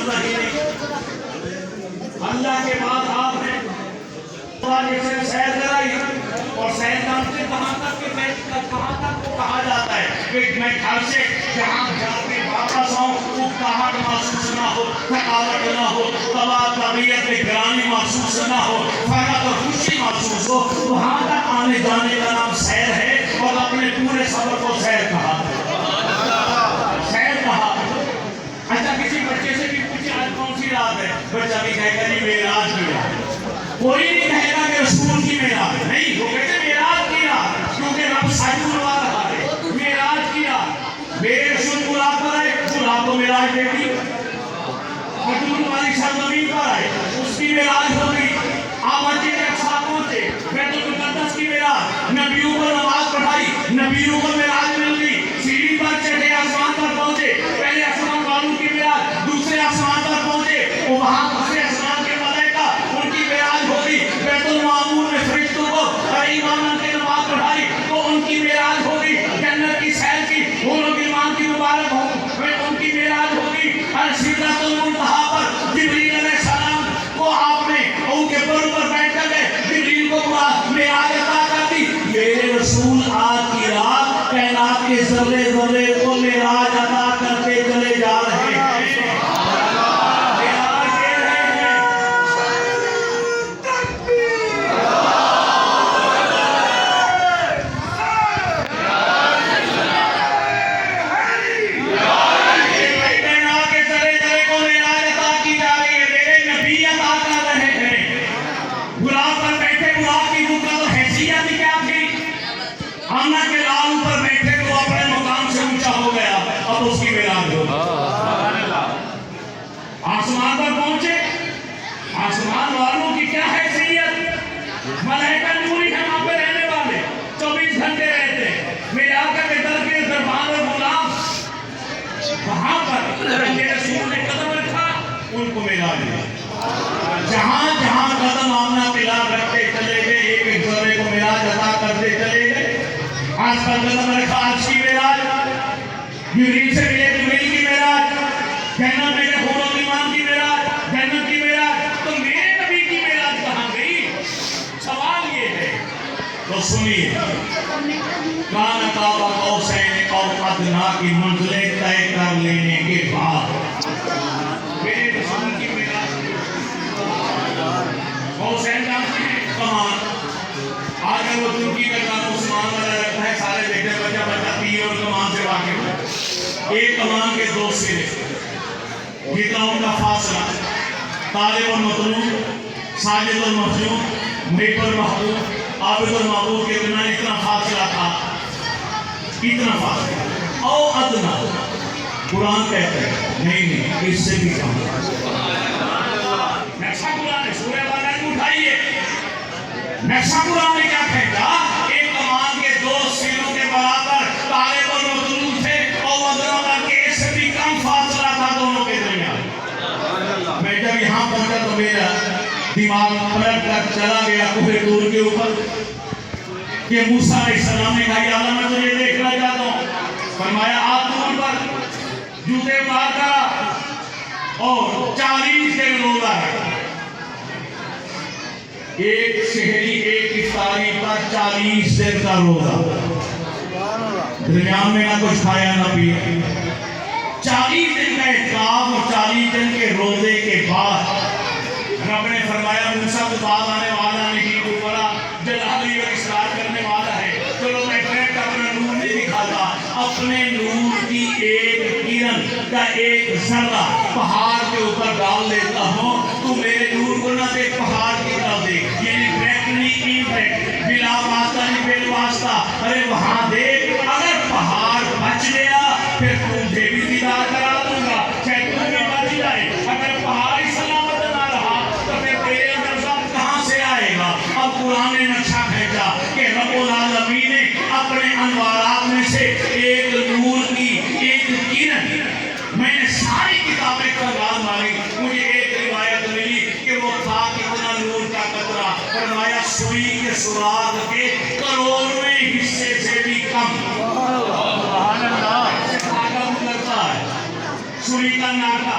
منظر ہی نہیں. اللہ کے بعد آپ نے سیر کرائی اور سیر کرتے کہاں تک کو کہا جاتا ہے کہ میں گھر سے جہاں جا کے واپس آؤں اکتاہٹ محسوس نہ ہو, تھکاوٹ نہ ہو, طبیعت میں گرانی محسوس نہ ہو, فرحت اور خوشی محسوس ہو. وہاں تک آنے جانے کا نام سیر ہے اور اپنے پورے سفر کو سیر کہا. سیر کہا. اچھا کسی بچے سے بھی پوچھے آج کون سی رات ہے, بچہ بھی کہے گا نہیں معراج کی رات. کوئی نہیں کہے گا کہ رسول کی معراج نہیں, وہ کہتے معراج کی رات, کیونکہ رب سچ بلوا رہا ہے. معراج کی رات میرے رسول غلام پر آئے, غلام کو معراج دے دی. حضور والی سرزمین پر آئے, اس کی معراج ہو گئی. آپ مسجد اقصی پہنچے, بیت المقدس کی معراج, نبیوں کو نماز پڑھائی, نبیوں کو معراج مل گئی. سیڑھی پر چڑھے آسمان پر پہنچے, پہلے آسمان والوں کی معراج, دوسرے آسمان پر پہنچے, وہاں دوسرے آسمان کے ملائکہ ان کی معراج ہو گئی. بیت المعمور میں فرشتوں کو ایمان کے نماز پڑھائی تو ان کی معراج ہو گئی. جنت کی سیر کی ان کی ایمان کی مبارک ہو ان کی معراج ہو گئی. سدرۃ المنتہا پر جبریل علیہ السلام کو آپ نے ان کے پر بیٹھ کر جبریل کو معراج عطا کر دی. میرے رسول آج کی رات کائنات کے ذرے ذرے کو معراج عطا کرتے چلے جا رہے ہیں. آسمان پر پہنچے, آسمان والوں کی کیا حیثیت, ملائکہ نوری ہیں وہاں پہ رہنے والے, 24 گھنٹے رہتے ہیں. میرے آقا کے در کے دربار اور غلام وہاں پر میرے رسول نے قدم رکھا, ان کو معراج دیا. جہاں جہاں قدم آمنا پلار رکھتے چلے گئے, ایک ایک ذرے کو معراج عطا کرتے چلے گئے. آج پر قدم رکھا, عرش کی معراج, جبریل سے ملے جبریل کی معراج, جنت میں حور و ایمان کی معراج, جنت کی معراج. تو میرے نبی کی معراج کہاں گئی؟ سوال یہ ہے. تو سنیے, کان قاب قوسین او ادنی کی منزلیں طے کر لینے کے بعد میرے رسول کی معراج. قوسین جانتے ہیں کمان, آج وہ ترکی کا کام عثمان والا رکھتا ہے, سارے دیکھتے بچہ بچہ تیر اور کمان سے واقف ہے. ایک کمان کے دو سرے, جتنا ان کا فاصلہ, طالب المطلوب, ساجد المسجود, محب المحبوب, عابد المعبود کے درمیان اتنا فاصلہ تھا, اتنا فاصلہ. او ادنا, قرآن کہتا ہے نہیں اس سے بھی کم. نقشہ قرآن ہے, سورہ بقرہ کو اٹھائیے, نقشہ قرآن نے کیا کہتا, ایک کمان کے دو سروں کے برابر طالب المطلوب تھے, او ادنا کے اس سے بھی کم فاصلہ تھا دونوں کے درمیان. میں جب یہاں پہنچا تو میرا دماغ پلٹ کر چلا گیا کوہ طور کے اوپر کہ موسیٰ علیہ السلام نے کہا یا اللہ میں تجھے دیکھنا چاہتا ہوں. فرمایا آپ طور پر جوتے اتار کرا اور 40 دن روزہ ہے, ایک شہری ایک افطاری پر 40 دن کا روزہ, درمیان میں نہ کچھ کھایا نہ پیا. 40 دن کا اعتکاف اور 40 دن کے روزے کے بعد رب نے فرمایا موسیٰ تو بعد آنے والا نہیں, تو بڑا جلالی اور اصرار کرنے والا ہے, چلو میں ٹریک اپنا نور نہیں دکھاتا, اپنے نور کی ایک کرن کا ایک ذرہ پہاڑ کے اوپر ڈال دیتا ہوں, تو میرے نور کو نہ دیکھ پہاڑ کی طرف دیکھ. یعنی ڈائریکٹ نہیں انڈائریکٹ, بلا واسطہ نہیں بے واسطہ. ارے وہاں دیکھ, اگر پہاڑ بچ گیا پھر تجھے بھی دیدار کرا دوں گا, چاہے تم بھی بچ جائے. اگر پہاڑ ہی سلامت نہ رہا تو پھر تیرے اندر سب کہاں سے آئے گا. اب قرآن نے نقشہ بھیجا کہ رب العالمین نے اپنے انوارات میں سے ایک نور کی ایک کرن, میں نے ساری کتابیں کھنگال ماری, مجھے ایک روایت ملی کہ وہ تھا کتنا نور کا قطرہ, فرمایا سوئی کے سراغ کے کروڑویں حصے سے بھی کم. سبحان اللہ, سوئی کا ناکا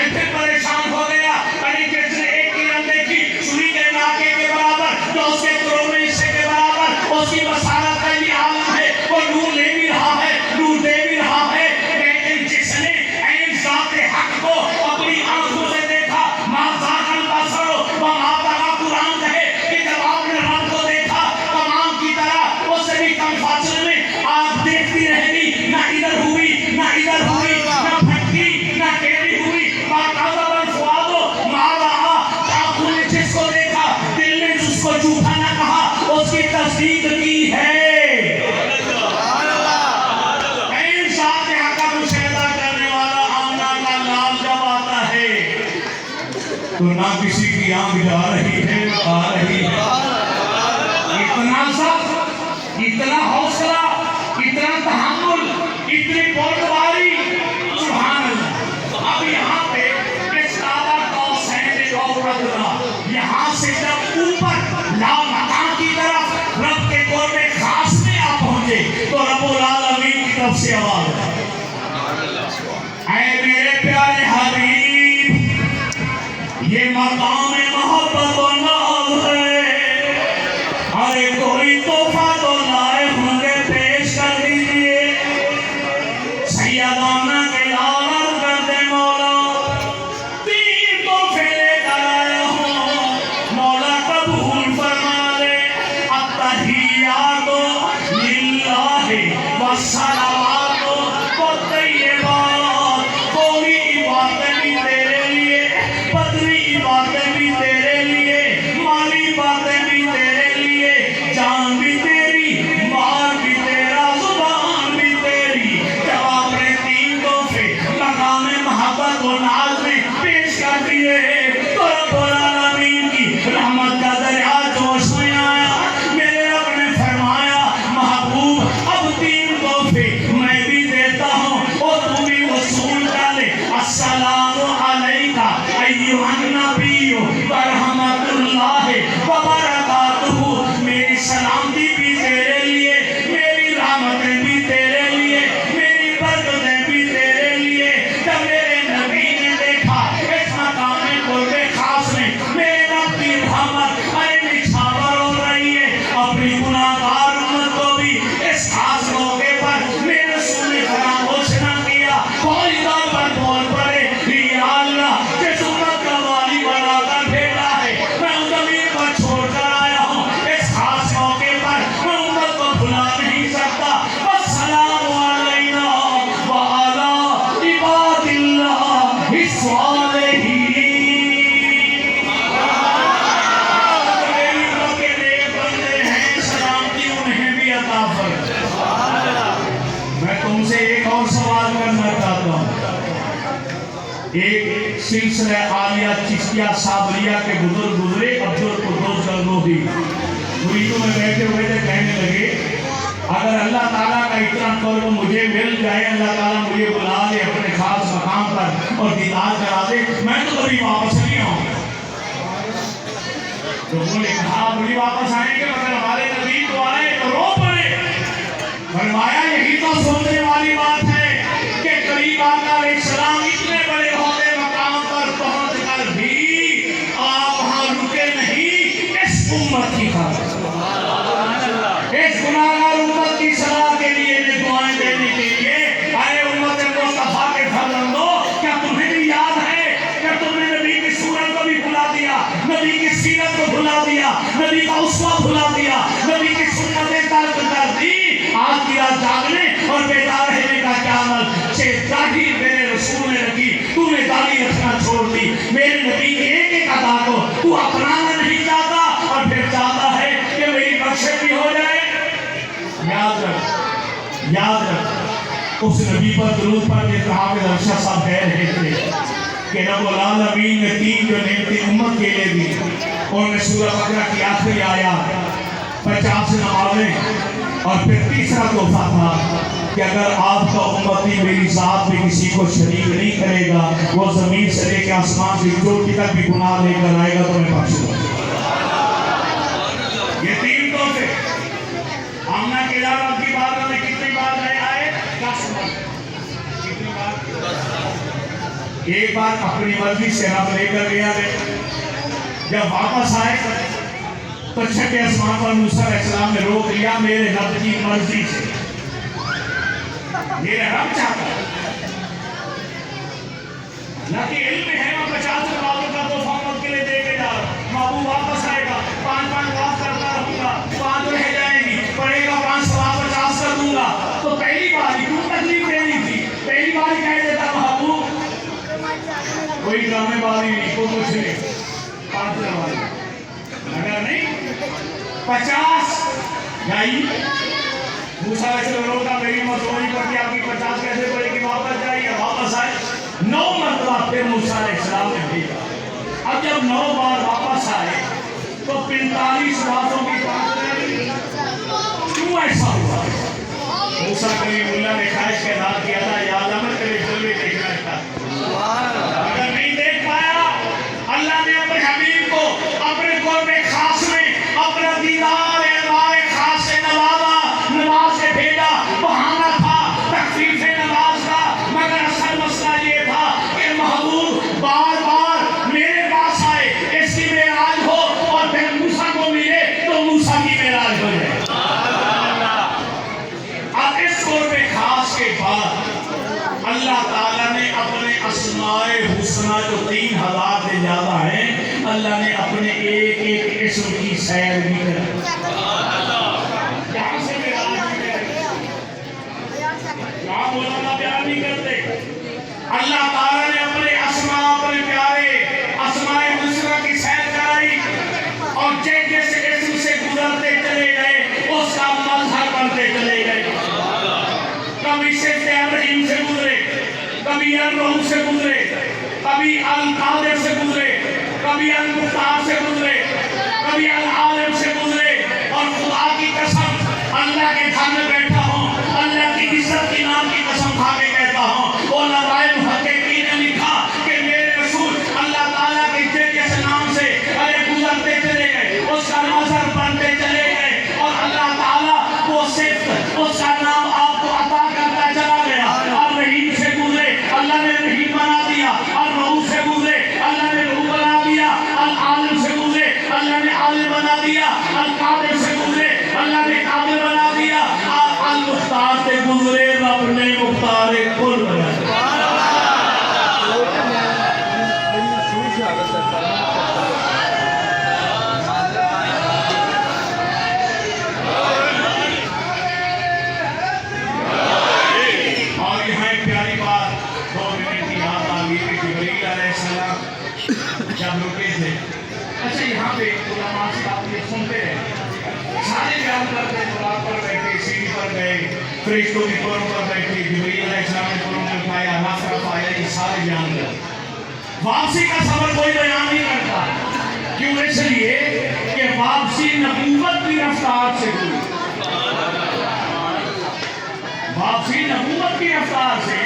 میں پھر پریشان ہو گیا. علی کس نے ایک کرن دیکھی سوئی کے ناکے کے برابر جو اس کے کروڑے حصے کے برابر. اس کی بصارت کا یہ عالم ہے. وہ نور لے بھی رہا ہے, نور دے بھی رہا ہے. لیکن جس نے عین ذات حق کو اپنی آنکھوں سے دیکھا, ما ذاق البصر وما طغى. قرآن کہے کہ جب آپ نے رب کو دیکھا کمان کی طرح, اس سے بھی کم فاصلے میں آپ دیکھتی رہ گئی. نہ ادھر ہوئی نہ ادھر ہوئی, نہ پھٹکی نہ ٹیڑھی ہوئی. ما کذب الفؤاد ما رأى. آنکھوں نے جس کو دیکھا, دل نے جس کو جھوٹا نہ کہا, اس کی تصدیق کی ہے. عین ذات حق کا مشاہدہ کرنے والا آمنہ کا لال جب آتا ہے تو نہ کسی کی آنکھ جا رہی ہے آ رہی ہے. اتنا سب, اتنا حوصلہ, اتنا تحمل, اتنی بردباری, سبحان اللہ. اب یہاں پہ اس کعبہ قوسین او ادنیٰ, یہاں سے جب اوپر لامکان کی طرف رب کے قرب خاص میں آپ پہنچے تو رب العالمین کی طرف سے آواز ہے, اے میرے پیارے حبیب, یہ مقام محبت و ناز ہے. ارے کوئی تحفہ تو لائے ہوں گے, پیش کر دیجئے. سیدانہ کے لال عرض کر دے مولا, 3 تحفے لے کر آیا ہوں, مولا قبول فرما لے. التحیات للہ والصلوات والطیبات. قومی عبادتیں بھی تیرے لیے, بدنی عبادتیں بھی تیرے لیے, مالی باتیں بھی تیرے لیے, جان بھی تیری, مال بھی تیرا, زبان بھی تیری. جب آپ نے 3 تحفے مقام محبت و ناز میں پیش کر دیے تو رب العالمین کی رحمت کا دریا جوش میں آیا. میرے رب نے فرمایا, محبوب اب 3 تحفے میں بھی دیتا ہوں, اور تم بھی وصول کر لے. السلام علیکہ ایھا النبی ورحمۃ اللہ وبرکاتہ. میری سلامتی بھی تیرے لیے, میری رحمتیں بھی تیرے لیے, میری برکتیں بھی تیرے لیے. جب میرے نبی نے دیکھا اس مقام قرب خاص میں میرے رب کی رحمت ارے نچھاور ہو رہی ہے, اپنی گناہگار امت کو بھی اس خاص موقع پر میرے رسول نے فراموش نہ کیا. کوئی دور پر بول پڑے, یا اللہ جس امت کا والی بنا کر بھیجا ہے میں اس زمین پر چھوڑ کر آیا ہوں. اس خاص موقع پر میں امت کو بھلا نہیں سکتا. والسلام علینا وعلی عباد اللہ الصالحین. میری رب کے نیک بندے ہیں, سلامتی انہیں بھی عطا فرما. میں تم سے ایک اور سوال کرنا چاہتا ہوں. ایک سلسلہ عالیہ چشتیہ صابریہ کے بزرگ گزرے, عبدالقدوس گنگوہی مریدوں میں بیٹھے ہوئے تھے, کہنے لگے اگر اللہ تعالیٰ کا اتنا قرب مجھے مل جائے, اللہ تعالیٰ مجھے بلا لے اپنے خاص مقام پر اور دیدار کرا دے, میں تو کبھی واپس نہیں آؤں. لوگوں نے کہا مجھے واپس آئیں گے مگر ہمارے نبی تو آئے تو رو پڑے. فرمایا یہی تو سوچنے والی بات ہے کہ قریب آقا علیہ السلام اتنے بڑے عہدے مقام پر پہنچ کر بھی آپ وہاں رکے نہیں اس امت کی خاطر, اس گناہگار امت کی صلاح کے لیے, دعائیں دینے کے لیے. ارے امت مصطفیٰ کے فرزندو, کیا تمہیں بھی یاد ہے کہ تم نے نبی کی صورت کو بھی بھلا دیا, نبی کی سیرت کو بھلا دیا, نبی کا اسوہ بھلا دیا, نبی کی سنتیں ترک کر دی. آج کی رات جاگنے اور بیدار رہنے کا کیا عمل. داڑھی میرے رسول نے رکھی, تو نے داڑھی رکھنا چھوڑ دی. میرے نبی کے ایک ایک ادا کو تو اپنانا نہیں چاہتا اور پھر چاہتا ہے کہ میری بخشش بھی ہو جائے. یاد رکھ, یاد رکھ اس نبی پر درود پڑھ کے حافظ ارشد صاحب کہہ رہے تھے کہ رب العالمین نے 3 جو نعمتیں امت کے لیے دی, اور میں سورہ بقرہ کی آخری آیات 50 نمازیں, اور پھر تیسرا تحفہ تھا کہ اگر آپ کا امتی میری ذات میں کسی کو شریک نہیں کرے گا, وہ زمین سے لے کے آسمان سے چوٹی تک بھی گناہ لے کر آئے گا تو میں بخش دوں. یہ 3 تحفے آمنہ کے لال آپ کی بات میں کتنی بار آئے 10 بار. کتنی بار ایک بار اپنی مرضی سے رب لے کر گیا ہے. جب واپس آئے تو چھٹے آسمان پر موسیٰ علیہ السلام نے روک لیا, میرے رب کی مرضی سے, میرے رب چاہتا ہے. نہ کہ علم ہے میں 50 نمازوں کا تحفہ مت کے لیے دے کے جا رہا ہوں. محبوب واپس آئے گا, 5 نماز کرتا رہوں گا, 5 رہ جائیں گی, پڑھے گا 5 ثواب 50 کر دوں گا. تو پہلی بار ہی کیوں تکلیف دینی تھی؟ پہلی بار ہی کہہ دیتا محبوب کوئی ڈرامے والی نہیں, کوئی کچھ نہیں, 5 نماز. اگر نہیں 50 جائی موسیٰ علیہ السلام کا میری مزوری پڑتی آپ کی 50 کیسے پڑے گی؟ واپس جائیے. واپس آئے 9 مرتبہ پھر موسیٰ علیہ السلام نے بھیجا. اب جب 9 بار واپس آئے تو 45 باتوں کی بات رہی. کیوں ایسا ہوا؟ موسیٰ کلیم اللہ نے خواہش کا اظہار کیا تھا, یا اللہ میں تیرے جلوے دیکھنا چاہتا. اگر نہیں دیکھ پایا, اللہ نے اپنے حبیب کو اپنے قرب خاص میں اپنا دیدار انوار خاص سے نوازا, نماز سے بھیجا. بہانہ تھا تخفیف نماز کا, مگر اصل مسئلہ یہ تھا کہ محبوب بار بار میرے پاس آئے, اس کی معراج ہو, اور پھر موسیٰ کو ملے تو موسیٰ کی معراج ہو جائے. اب اس قرب خاص کے بعد اللہ تعالیٰ نے اپنے اسماء حسنہ جو 3000 سے زیادہ ہیں, اللہ نے اپنے ایک ایک اسم کی سیر بھی کر یہاں سے بیان بھی کرتے, یہاں مولانا بیان نہیں کرتے. اللہ تعالیٰ نے اپنے اسماء, اپنے پیارے اسماء حسنہ کی سیر کرائی, اور جیسے اسم سے گزرتے چلے گئے اس کا مظہر بنتے چلے گئے. کبھی صفت الرحیم سے گزرے, کبھی الرحیم سے گزرے, کبھی القادر سے گزرے, کبھی المختار سے گزرے, کبھی العالم سے گزرے. اور خدا کی قسم, اللہ کے گھر میں بیٹھا ہوں, اللہ کی عزت کی نام کی قسم کھا کے کہتا ہوں, علماء محققین نے لکھا کہ میرے رسول اللہ تعالیٰ کے جس نام سے گزرتے چلے گئے اس کا مظہر بنتے چلے گئے, اور اللہ تعالیٰ وہ صفت اس کا نام آپ کو عطا کرتا چلا گیا. الرحیم سے گزرے, اللہ نے رحیم بنا دیا. الرؤوف سے گزرے, اللہ نے رؤوف بنا دیا. العالم سے گزرے, اللہ نے عالم بنا دیا. القادر سے گزرے, اللہ نے قادر بنا دیا. المختار سے گزرے, رب نے مختار کل بنا دیا. جب رکے تھے, اچھا یہاں پہ علماء سے آپ یہ سنتے ہیں, سارے بیان کرتے, قرآن پر بیٹھے, سیڑھی پر گئے, فرشتوں کی قرآن پر بیٹھے, جبریل علیہ السلام نے قرآن میں پایا, نافرہ پایا, یہ سارے بیان کرتے. واپسی کا سفر کوئی بیان نہیں کرتا. کیوں؟ اس لیے کہ واپسی نبوت کی رفتار سے ہوئی. واپسی نبوت کی رفتار سے,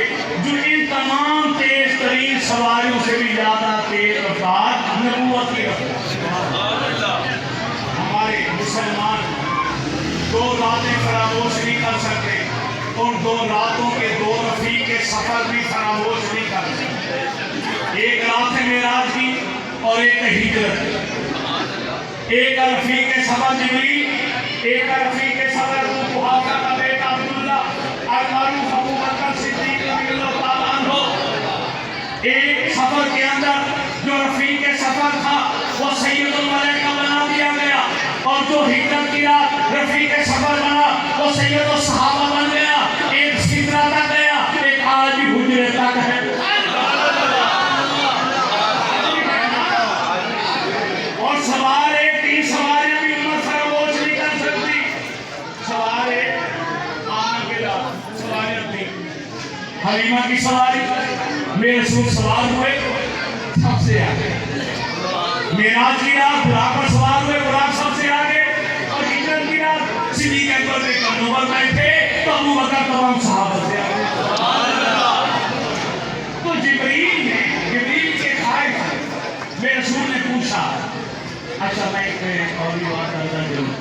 جو ان تمام تیز ترین سواریوں سے بھی زیادہ تیز رفتار نبوت کی رفتار. ہمارے مسلمان 2 راتیں فراموش نہیں کر سکتے, ان 2 راتوں کے 2 رفیق کے سفر بھی فراموش نہیں کر سکتے. ایک رات ہے معراج کی اور ایک ہجرت. ایک رفیق کے سفر جبریل, ایک رفیق کے سفر ابو قحافہ کا بیٹا عبداللہ المعروف ابو بکر صدیق رضی اللہ تعالیٰ عنہ. ایک سفر کے اندر جو رفیق سفر تھا وہ سید الملائکہ بنا دیا گیا, اور جو ہجرت کی رات رفیق سفر بنا وہ سید الصحابہ بن گیا. ایک سدرہ تک گیا, ایک آج بھی حجرے تک ہے. اور سوار 3 سواریاں بھی امت فراموش نہیں کر سکتی. سوار آمنہ کے رات سواریاں تھی, حلیمہ کی سواری, میرے رسول سوار ہوئے سب سے آگے. معراج کی رات براق پر سوار ہوئے, براق سب سے آگے. اور ہجرت کی رات صدیق اکبر کے کندھوں پر بیٹھے تو ابو بکر تمام صحابہ سے آگے. تو جبریل کے خائف میرے رسول نے پوچھا, اچھا میں ایک اور بھی بات کرتا ہوں,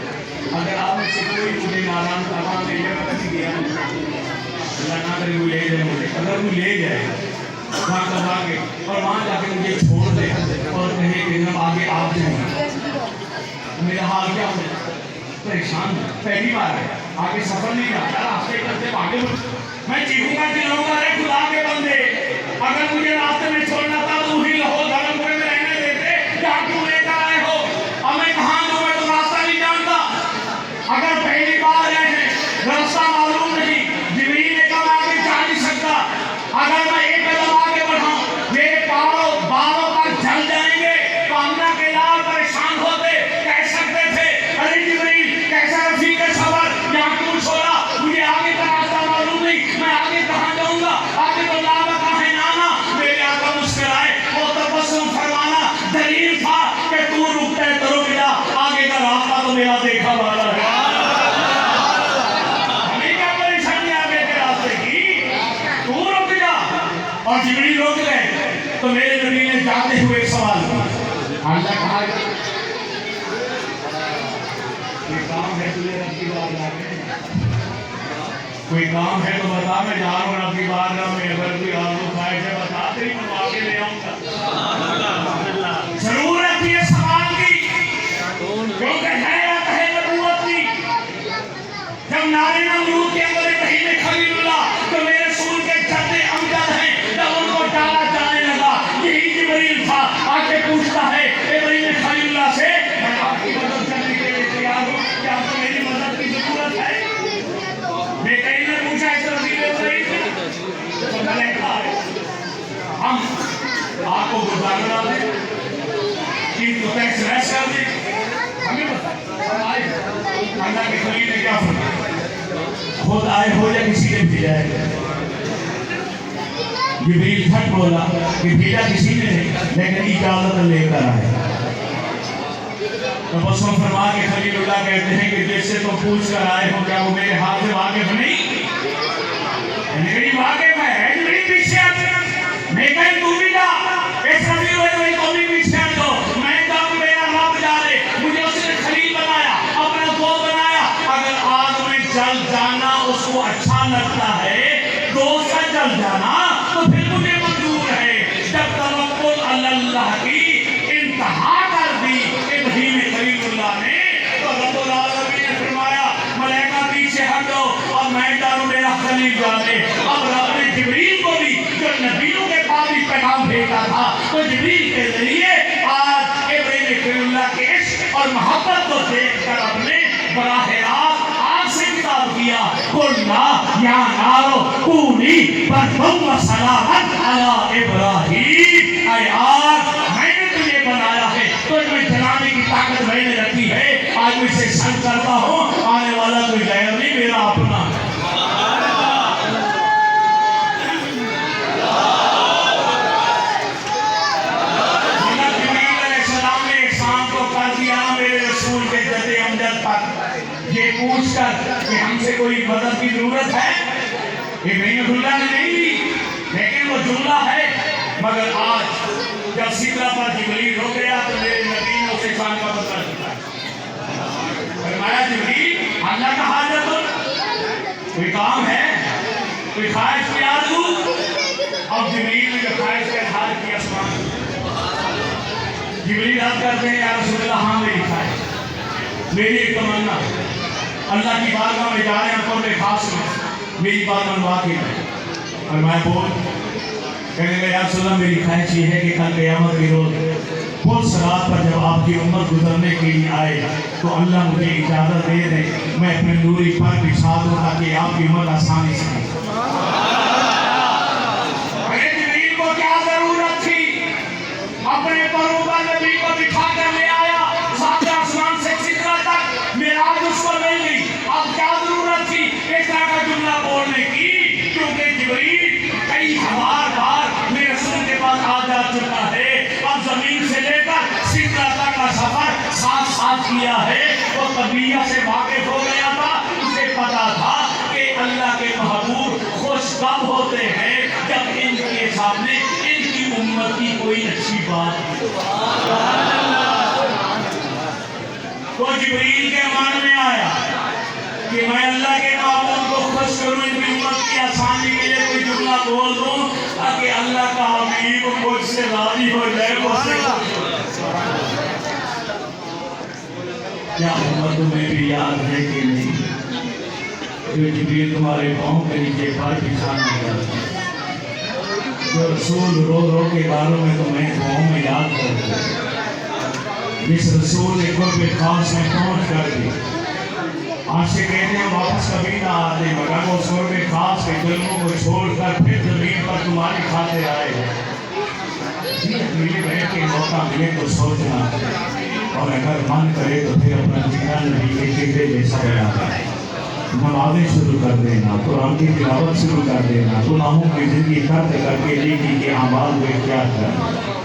اگر آپ میں سے کوئی مجھے ناران تمام لے جائے, میں کسی گیا اللہ نہ کرے وہ لے جائے مجھے, اگر وہ لے جائے وہاں کب آگے اور وہاں جا کے مجھے چھوڑ دے اور کہے کہ جب آگے آپ جائیں میرا حال کیا ہو جائے؟ پریشان پہلی بار ہے آگے سفر نہیں جاتا راستے کرتے آگے میں چیخوں گا چلاؤں گا رہے خدا کے بندے اگر مجھے راستے میں چھوڑنا تھا تو وہی لاہور دھرم پورے میں رہنے دیتے کیا کیوں لے کر آئے ہو اب میں کہاں دوں میں تو راستہ نہیں جانتا اگر پہلی بار آئے ہیں راستہ معلوم نہیں جبریل نے کہا میں آگے جا نہیں سکتا اگر میں ایک قدم آگے بڑھاؤں میرے بالوں پر جل جائیں گے تو امنا کے لال پریشان ہوتے کہہ سکتے تھے ارے جبریل کیسا رفیق سفر یہاں کیوں چھوڑا مجھے آگے کا راستہ معلوم نہیں میں آگے کہاں جاؤں گا آگے تو لاوہ ہے نانا میرے آقا مسکرائے وہ تبسم فرمانا دلیل تھا کہ تو رکتا ہے تو رک جا آگے کا راستہ تو میرا دیکھا والا ہے ہمیں کیا پریشانی آگے کے راستے کی تو رک جا اور جبریل روک گئے تو میرے نبی نے جاتے ہوئے ایک سوال کیا اللہ کہا کوئی کام ہے تجھے رب کی بارگاہ میں کوئی کام ہے تو بتا میں جا رہا ہوں رب کی بارگاہ میں اگر کوئی آرزو خواہش ہے بتا تیری میں آگے لے آؤں گا ضرورت ہے سوال کی کیونکہ ہے یا کہے نبوت کی جب نارے نمرود کے اندر ابراہیم خلیل اللہ تو میرے رسول کے جد امجد ہیں جب ان کو ڈالا جانے لگا یہی جبریل تھا آ کے پوچھتا ہے ابراہیم خلیل اللہ سے میں آپ کی مدد کرنے کے لیے تیار ہوں کیا آپ کو میری مدد کی ضرورت ہے میں کہیں نے پوچھا اس رضیل ابراہیم تو میں نے کہا ہم آپ کو گزارنا دیں کہ تو ٹیکس ریس کر دیں ہمیں بتا ہم آئے اللہ کے خلیل نے کیا فرمایا خود آئے ہو یا کسی نے بھیجا ہے جبریل جھٹ بولا کہ بھیجا کسی نے نہیں لیکن اجازت لے کر آئے تبسم فرما کے خلیل اللہ کہتے ہیں کہ جس سے تم پوچھ کر آئے ہو کیا وہ میرے ہاتھ سے واقف نہیں میری واقف ہے جبریل پیچھے آتے میں کہیں تو بھی جا اس خلیل ہوئے وہی تو بھی پیچھے آ دو میں جاؤں میرا رب جا رہے مجھے اس نے خلیل بنایا اپنا دوست بنایا اگر آگ میں جل جانا اس کو اچھا لگتا ہے دوست کا جل جانا تو پھر مجھے منظور ہے جب توکل اللہ کی انتہا کر دی ابراہیم خلیل اللہ نے تو رب العالمین نے فرمایا ملائکہ پیچھے ہٹ جاؤ اب میں جانوں میرا خلیل جانے اب رب نے جبریل کو بھی جو نبیوں کے پاس بھی پیغام بھیجا تھا تو جبریل کے ذریعے آج ابراہیم خلیل اللہ کے عشق اور محبت کو دیکھ کر اپنے براہ راست آگ سے خطاب کیا قلنا یا نارو کونی بردم و سلامت علی ابراہیم اے آگ میں نے تجھے بنایا ہے تو میں جلانے کی طاقت میں نے رکھی ہے آج میں سے سن کرتا ہوں آنے والا کوئی غیر نہیں میرا اپنا ہے یہ پوچھ کر کہ ہم سے کوئی مدد کی ضرورت ہے ابراہیم اللہ نے نہیں دی لیکن وہ جملہ ہے مگر آج جب سدرہ پر جبریل ہو گیا تو میرے نبی نے اسے شان کا بدلہ دیا فرمایا جبریل اللہ کا حاجت کوئی کام ہے کوئی خواہش کی آرزو اب جبریل نے جو خواہش کا اظہار کیا سبحان جبریل عرض کرتے ہیں یا رسول اللہ ہاں میری خواہش میری ایک تمنا اللہ کی بارگاہ میں جا رہے ہیں قرب خاص میں میری بات منوا کے اور میں بول کہنے لگا یا رسول اللہ میری خواہش یہ ہے کہ کل قیامت کے روز پل صراط پر جب آپ کی امت گزرنے کے لیے آئے تو اللہ مجھے اجازت دے دے میں اپنے نوری پر بچھا دوں تاکہ آپ کی امت آسانی سے جبریل کو کیا ضرورت تھی اپنے پروں پر نبی کو بٹھا کر لے آیا ساتھ آسمان سے سدرہ تک معراج اس کو مل گئی اب کیا ضرورت تھی اس طرح کا جملہ بولنے کی کیونکہ جبریل کئی ہزار بار میرے رسول کے پاس آ جا چکا ہے اب زمین سے لے کر سدرہ تک کا سفر ساتھ ساتھ کیا ہے وہ طبیعت سے واقف ہو گیا تھا اسے پتا تھا کہ اللہ کے محبوب خوش کب ہوتے ہیں جب ان کے سامنے ان کی امت کی کوئی اچھی بات تو جبریل کے مان میں آیا کہ میں اللہ کے محبوب کو خوش کروں ان کی امت کی آسانی کے لیے کوئی جملہ بول دوں تاکہ اللہ کا مجھ سے راضی ہو جائے مجھ سے کیا محمد تمہیں بھی یاد ہے کہ نہیں جو جبریل تمہارے پاؤں کے نیچے پر بچھانا کرتا جو رسول رو رو کے باروں میں تمہیں پاؤں میں یاد کرتے جس رسول نے قرب خاص میں پہنچ کر دی عاشق کہتے ہیں واپس کبھی نہ آتے مگر وہ قرب خاص کے ظلموں کو چھوڑ کر پھر زمین پر تمہاری خاطر آئے اکیلے بیٹھ کے موقع ملے تو سوچنا اور اگر من کرے تو پھر اپنا جینا نبی کے چہرے جیسا بنانا نمازیں شروع کر دینا قرآن کی تلاوت شروع کر دینا گناہوں کی زندگی خرچ کر کے نیکی کے اعمال کو اختیار کرنا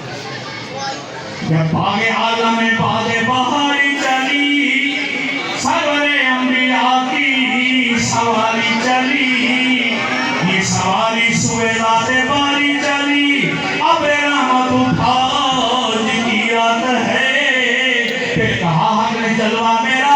جب باغ اعظم میں باد بہاری چلی سرور انبیاء کی سواری چلی یہ سواری سوئے رات باری چلی اب رحمت اٹھا کی یاد ہے پھر کہا حق نے جلوہ میرا